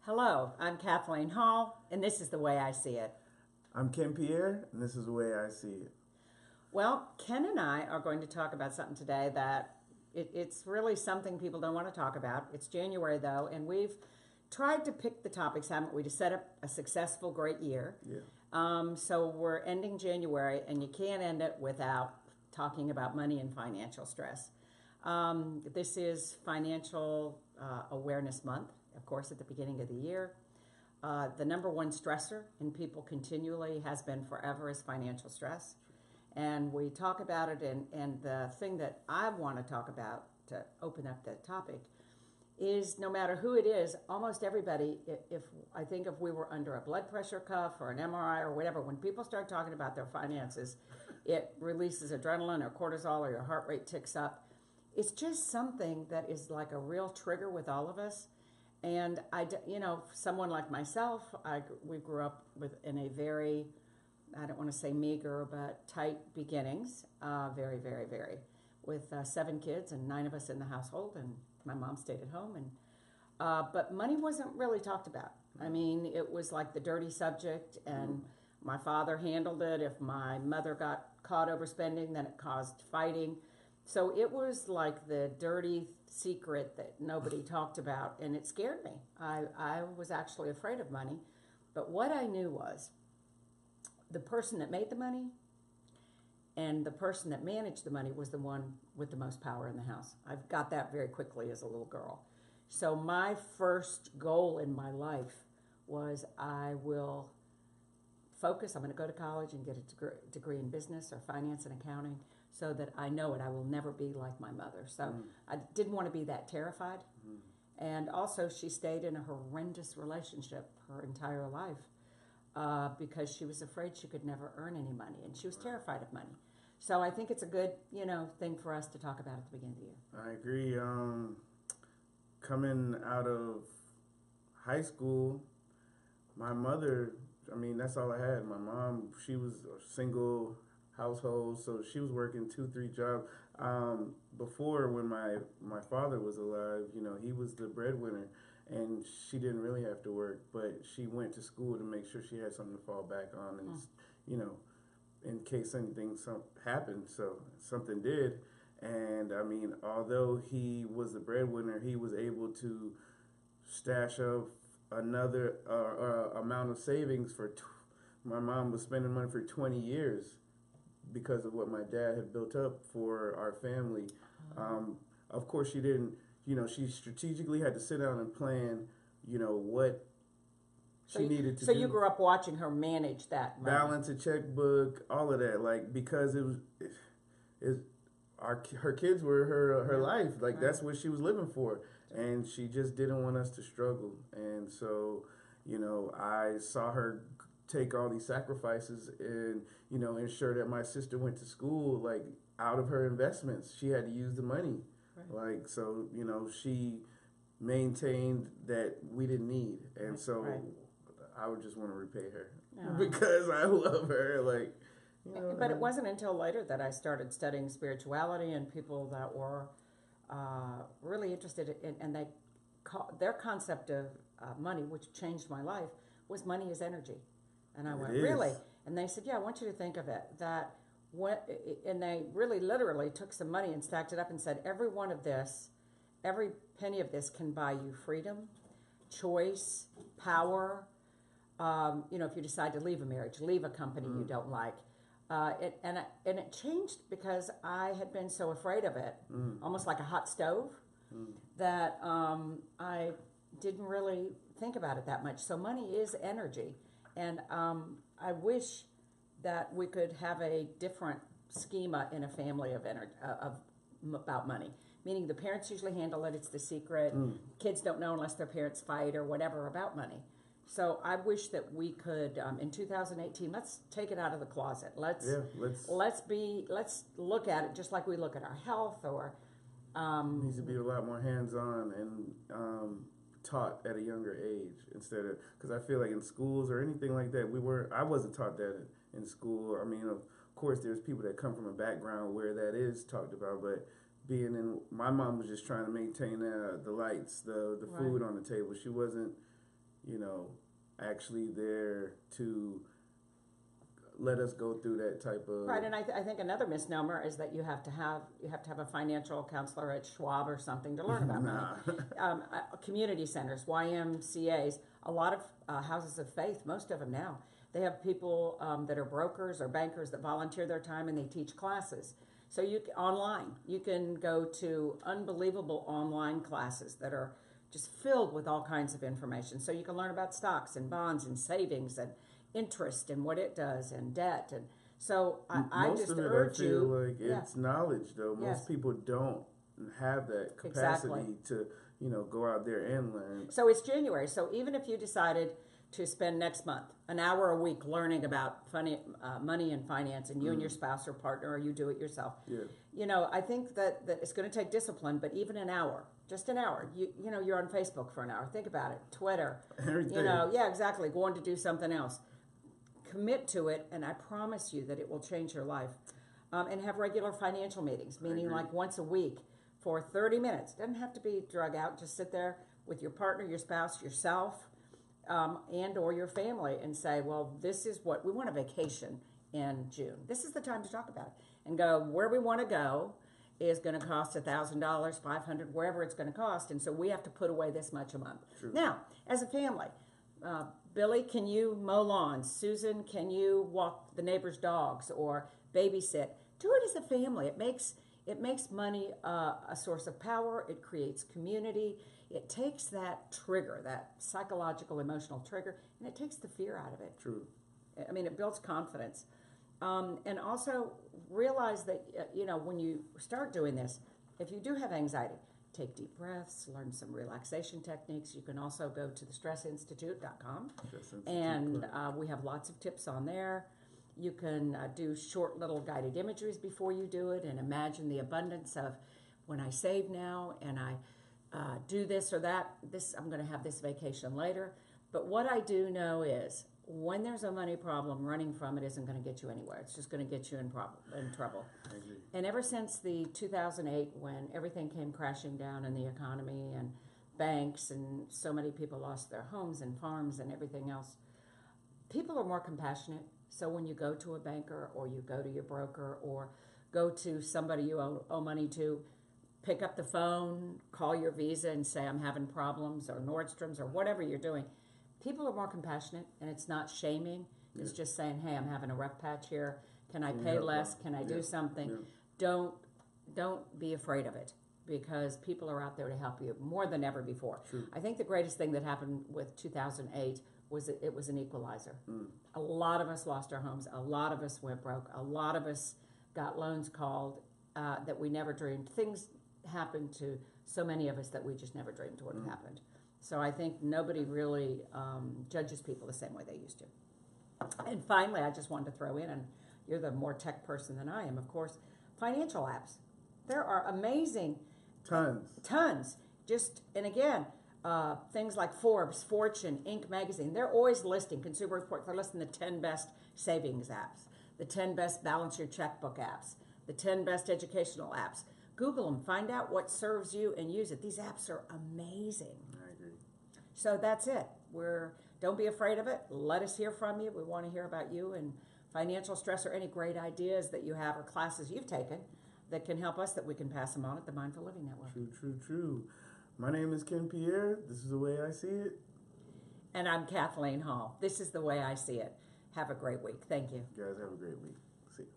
Hello, I'm Kathleen Hall, and this is The Way I See It. I'm Ken Pierre, and this is the way I see it. Well, Ken and I are going to talk about something today that it's really something people don't want to talk about. It's January, though, and we've tried to pick the topics, haven't we, to set up a successful, great year. Yeah. So we're ending January, and you can't end it without talking about money and financial stress. This is Financial Awareness Month, of course, at the beginning of the year. The number one stressor in people continually has been forever is financial stress. And we talk about it, and the thing that I want to talk about to open up the topic is no matter who it is, almost everybody, if I think if we were under a blood pressure cuff or an MRI or whatever, when people start talking about their finances, it releases adrenaline or cortisol or your heart rate ticks up. It's just something that is like a real trigger with all of us. And someone like myself, we grew up in a very, I don't want to say meager, but tight beginnings, very, very, very, with 7 kids and 9 of us in the household, and my mom stayed at home. And but money wasn't really talked about. I mean, it was like the dirty subject, and my father handled it. If my mother got caught overspending, then it caused fighting. So it was like the dirty secret that nobody talked about, and it scared me. I was actually afraid of money. But what I knew was the person that made the money and the person that managed the money was the one with the most power in the house. I've got that very quickly as a little girl. So my first goal in my life was I will focus. I'm going to go to college and get a degree in business or finance and accounting so that I know it. I will never be like my mother. So I didn't want to be that terrified. And also, she stayed in a horrendous relationship her entire life because she was afraid she could never earn any money, and she was terrified of money. So I think it's a good, thing for us to talk about at the beginning of the year. I agree. Coming out of high school, my mother, I mean, that's all I had. My mom, she was a single household, so she was working 2, 3 jobs. Before, when my father was alive, he was the breadwinner, and she didn't really have to work, but she went to school to make sure she had something to fall back on, and in case anything happened. So something did, and I mean, although he was the breadwinner, he was able to stash up another amount of savings for. My mom was spending money for 20 years because of what my dad had built up for our family. Of course, she didn't. She strategically had to sit down and plan. What she needed to So do. you grew up watching her manage that money. Balance a checkbook, all of that, because her kids were her life, that's what she was living for, and she just didn't want us to struggle. And so I saw her take all these sacrifices and ensure that my sister went to school, out of her investments. She had to use the money, Right. so she maintained that we didn't need. And so Right. I would just want to repay her Oh. because I love her. But it wasn't until later that I started studying spirituality and people that were really interested in, and their concept of money, which changed my life, was money is energy. And I went, is. really? And they said, yeah, I want you to think of it, that and they really literally took some money and stacked it up and said, every penny of this can buy you freedom, choice, power. If you decide to leave a marriage, leave a company you don't like. And it changed because I had been so afraid of it, almost like a hot stove, that I didn't really think about it that much. So money is energy. And I wish that we could have a different schema in a family about money. Meaning the parents usually handle it, it's the secret. Kids don't know unless their parents fight or whatever about money. So I wish that we could, in 2018, let's take it out of the closet. Let's look at it just like we look at our health or. Needs to be a lot more hands-on and taught at a younger age instead of, because I feel like in schools or anything like that, I wasn't taught that in school. I mean, of course, there's people that come from a background where that is talked about, but my mom was just trying to maintain the lights, the food on the table. She wasn't you know, actually there to let us go through that type of Right, and I think another misnomer is that you have to have a financial counselor at Schwab or something to learn about money. Community centers, YMCA's, a lot of houses of faith, most of them now, they have people that are brokers or bankers that volunteer their time and they teach classes. So you can go to unbelievable online classes that are just filled with all kinds of information. So you can learn about stocks and bonds and savings and interest and what it does and debt. And so I just urge you. Most of it, I feel like it's knowledge, though. Most people don't have that capacity to, you know, go out there and learn. So it's January. So even if you decided to spend next month an hour a week learning about money and finance, and you and your spouse or partner, or you do it yourself, you know, I think that it's going to take discipline. But even an hour, just an hour, you know, you're on Facebook for an hour. Think about it. Twitter, Everything. you know, yeah, exactly. Going to do something else. Commit to it, and I promise you that it will change your life. And have regular financial meetings, meaning like once a week for 30 minutes. Doesn't have to be drug out. Just sit there with your partner, your spouse, yourself, and or your family, and say, well, this is what we want, a vacation in June. This is the time to talk about it and go where we want to go is going to cost $1,000, $500, wherever it's going to cost, and so we have to put away this much a month. True. Now, as a family, Billy, can you mow lawns? Susan, can you walk the neighbor's dogs or babysit? Do it as a family. It makes money a source of power. It creates community. It takes that trigger, that psychological, emotional trigger, and it takes the fear out of it. True. I mean, it builds confidence. And also realize that, you know, when you start doing this, if you do have anxiety, take deep breaths, learn some relaxation techniques. You can also go to thestressinstitute.com, and we have lots of tips on there. You can do short little guided imageries before you do it and imagine the abundance of when I save now and I do this or that, I'm going to have this vacation later. But what I do know is when there's a money problem, running from it isn't going to get you anywhere. It's just going to get you in trouble. I agree. And ever since the 2008, when everything came crashing down in the economy and banks and so many people lost their homes and farms and everything else, people are more compassionate. So when you go to a banker or you go to your broker or go to somebody you owe money to, pick up the phone, call your Visa and say, I'm having problems, or Nordstrom's, or whatever you're doing. People are more compassionate, and it's not shaming. It's just saying, hey, I'm having a rough patch here. Can I pay less? Can I do something? Don't be afraid of it, because people are out there to help you more than ever before. True. I think the greatest thing that happened with 2008 was it was an equalizer. A lot of us lost our homes. A lot of us went broke. A lot of us got loans called that we never dreamed. Things happened to so many of us that we just never dreamed would have happened. So I think nobody really judges people the same way they used to. And finally, I just wanted to throw in, and you're the more tech person than I am, of course, financial apps. There are amazing. Tons. And again, things like Forbes, Fortune, Inc. magazine, they're always listing, Consumer Reports, they're listing the 10 best savings apps, the 10 best balance your checkbook apps, the 10 best educational apps. Google them, find out what serves you and use it. These apps are amazing. I agree. So that's it. Don't be afraid of it. Let us hear from you. We want to hear about you and financial stress, or any great ideas that you have or classes you've taken that can help us, that we can pass them on at the Mindful Living Network. True. My name is Ken Pierre. This is the way I see it. And I'm Kathleen Hall. This is the way I see it. Have a great week. Thank you. You guys have a great week. See you.